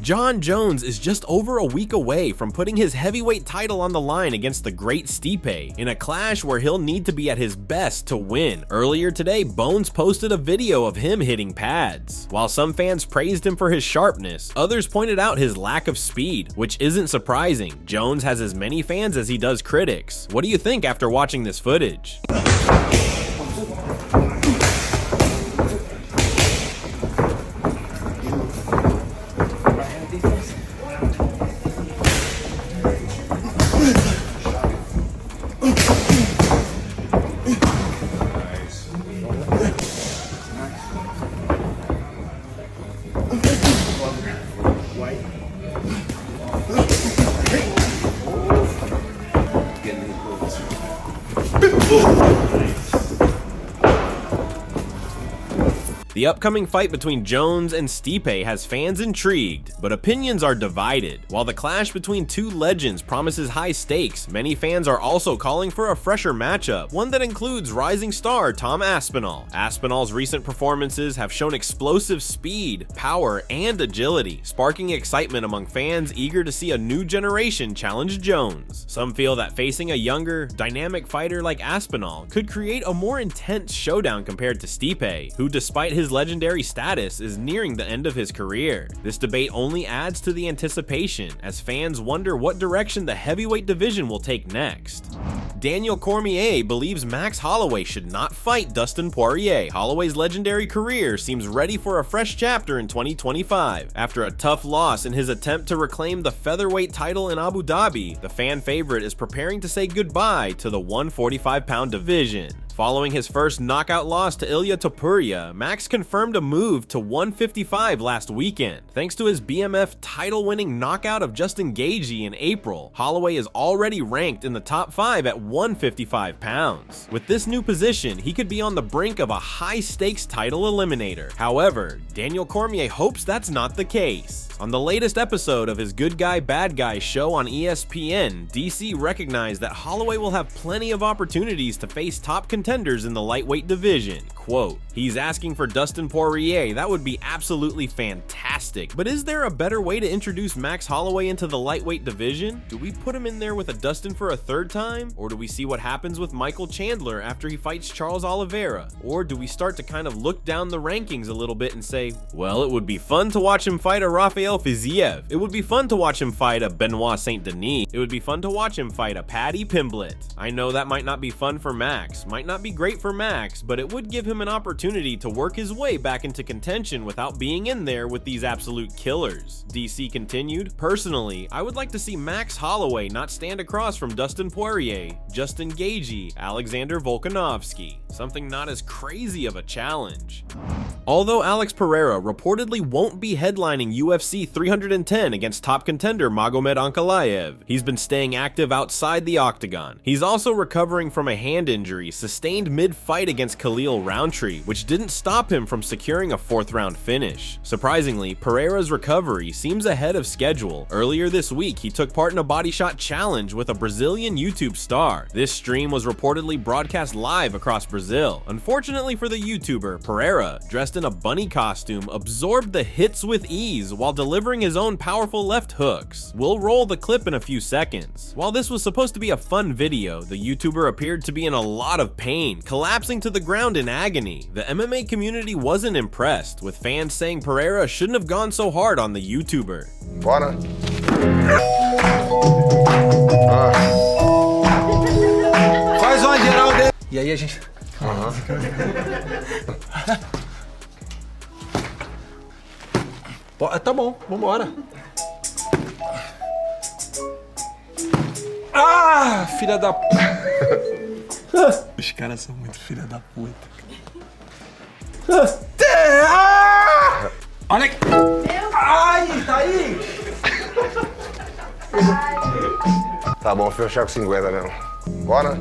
Jon Jones is just over a week away from putting his heavyweight title on the line against the great Stipe in a clash where he'll need to be at his best to win. Earlier today, Bones posted a video of him hitting pads. While some fans praised him for his sharpness, others pointed out his lack of speed, which isn't surprising. Jones has as many fans as he does critics. What do you think after watching this footage? The upcoming fight between Jones and Stipe has fans intrigued, but opinions are divided. While the clash between two legends promises high stakes, many fans are also calling for a fresher matchup, one that includes rising star Tom Aspinall. Aspinall's recent performances have shown explosive speed, power, and agility, sparking excitement among fans eager to see a new generation challenge Jones. Some feel that facing a younger, dynamic fighter like Aspinall could create a more intense showdown compared to Stipe, who despite his legendary status is nearing the end of his career. This debate only adds to the anticipation as fans wonder what direction the heavyweight division will take next. Daniel Cormier believes Max Holloway should not fight Dustin Poirier. Holloway's legendary career seems ready for a fresh chapter in 2025. After a tough loss in his attempt to reclaim the featherweight title in Abu Dhabi, the fan favorite is preparing to say goodbye to the 145-pound division. Following his first knockout loss to Ilia Topuria, Max confirmed a move to 155 last weekend. Thanks to his BMF title-winning knockout of Justin Gaethje in April, Holloway is already ranked in the top 5 at 155 pounds. With this new position, he could be on the brink of a high-stakes title eliminator. However, Daniel Cormier hopes that's not the case. On the latest episode of his Good Guy Bad Guy show on ESPN, DC recognized that Holloway will have plenty of opportunities to face top contenders in the lightweight division. Quote, "He's asking for Dustin Poirier, that would be absolutely fantastic, but is there a better way to introduce Max Holloway into the lightweight division? Do we put him in there with a Dustin for a third time? Or do we see what happens with Michael Chandler after he fights Charles Oliveira? Or do we start to kind of look down the rankings a little bit and say, well, it would be fun to watch him fight a Rafael Fiziev. It would be fun to watch him fight a Benoit Saint Denis. It would be fun to watch him fight a Paddy Pimblett. I know that might not be fun for Max, might not be great for Max, but it would give him an opportunity to work his way back into contention without being in there with these absolute killers." DC continued, "Personally, I would like to see Max Holloway not stand across from Dustin Poirier, Justin Gaethje, Alexander Volkanovski. Something not as crazy of a challenge." Although Alex Pereira reportedly won't be headlining UFC 310 against top contender Magomed Ankalaev, he's been staying active outside the octagon. He's also recovering from a hand injury sustained mid-fight against Khalil Roundtree, which didn't stop him from securing a 4th-round finish. Surprisingly, Pereira's recovery seems ahead of schedule. Earlier this week, he took part in a body shot challenge with a Brazilian YouTube star. This stream was reportedly broadcast live across Brazil. Unfortunately for the YouTuber, Pereira, dressed in a bunny costume, absorbed the hits with ease while delivering his own powerful left hooks. We'll roll the clip in a few seconds. While this was supposed to be a fun video, the YouTuber appeared to be in a lot of pain, collapsing to the ground in agony. The MMA community wasn't impressed, with fans saying Pereira shouldn't have gone so hard on the YouTuber. Bora. Faz uma geral dele. E aí a gente... Tá bom, vambora. Ah, filha da... Os caras são muito filha da puta. Olha aqui. Ai, tá aí. Tá bom, fechar com 50 mesmo. Bora?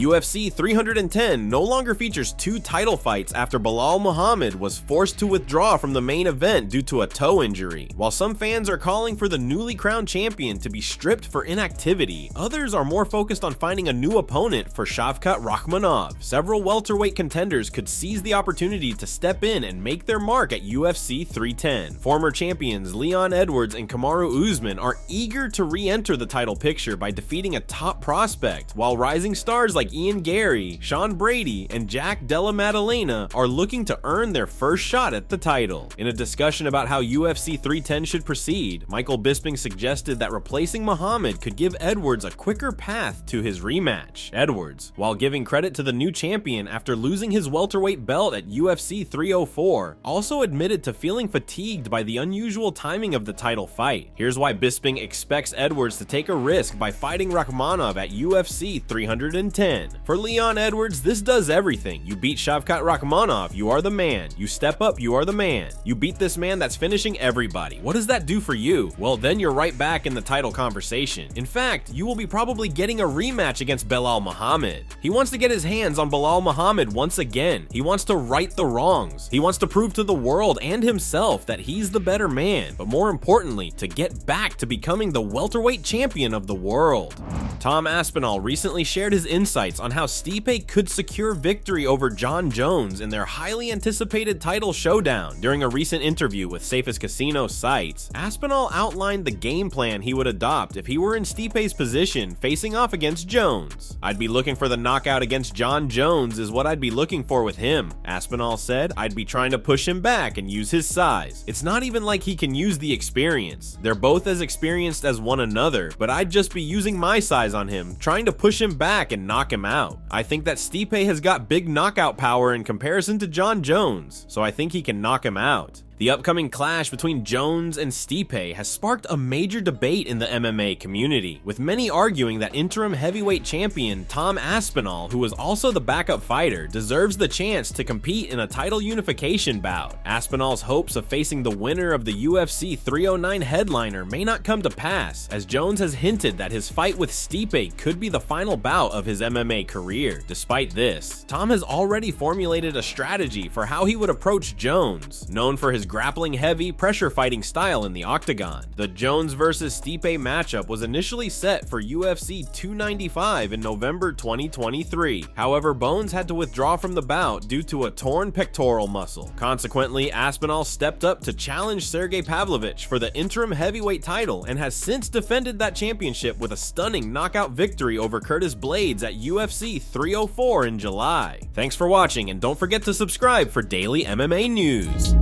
UFC 310 no longer features 2 title fights after Belal Muhammad was forced to withdraw from the main event due to a toe injury. While some fans are calling for the newly crowned champion to be stripped for inactivity, others are more focused on finding a new opponent for Shavkat Rakhmonov. Several welterweight contenders could seize the opportunity to step in and make their mark at UFC 310. Former champions Leon Edwards and Kamaru Usman are eager to re-enter the title picture by defeating a top prospect, while rising stars like Ian Gary, Sean Brady, and Jack Della Maddalena are looking to earn their first shot at the title. In a discussion about how UFC 310 should proceed, Michael Bisping suggested that replacing Muhammad could give Edwards a quicker path to his rematch. Edwards, while giving credit to the new champion after losing his welterweight belt at UFC 304, also admitted to feeling fatigued by the unusual timing of the title fight. Here's why Bisping expects Edwards to take a risk by fighting Rakhmonov at UFC 310. For Leon Edwards, this does everything. You beat Shavkat Rakhmonov, you are the man. You step up, you are the man. You beat this man that's finishing everybody. What does that do for you? Well, then you're right back in the title conversation. In fact, you will be probably getting a rematch against Belal Muhammad. He wants to get his hands on Belal Muhammad once again. He wants to right the wrongs. He wants to prove to the world and himself that he's the better man, but more importantly, to get back to becoming the welterweight champion of the world. Tom Aspinall recently shared his insights on how Stipe could secure victory over Jon Jones in their highly anticipated title showdown. During a recent interview with Safest Casino sites, Aspinall outlined the game plan he would adopt if he were in Stipe's position facing off against Jones. "I'd be looking for the knockout against Jon Jones is what I'd be looking for with him," Aspinall said. "I'd be trying to push him back and use his size. It's not even like he can use the experience. They're both as experienced as one another, but I'd just be using my size on him, trying to push him back and knock him out. I think that Stipe has got big knockout power in comparison to Jon Jones, so I think he can knock him out." The upcoming clash between Jones and Stipe has sparked a major debate in the MMA community, with many arguing that interim heavyweight champion Tom Aspinall, who was also the backup fighter, deserves the chance to compete in a title unification bout. Aspinall's hopes of facing the winner of the UFC 309 headliner may not come to pass, as Jones has hinted that his fight with Stipe could be the final bout of his MMA career. Despite this, Tom has already formulated a strategy for how he would approach Jones, known for his grappling heavy, pressure fighting style in the octagon. The Jones vs Stipe matchup was initially set for UFC 295 in November 2023. However, Bones had to withdraw from the bout due to a torn pectoral muscle. Consequently, Aspinall stepped up to challenge Sergey Pavlovich for the interim heavyweight title and has since defended that championship with a stunning knockout victory over Curtis Blades at UFC 304 in July. Thanks for watching, and don't forget to subscribe for daily MMA news.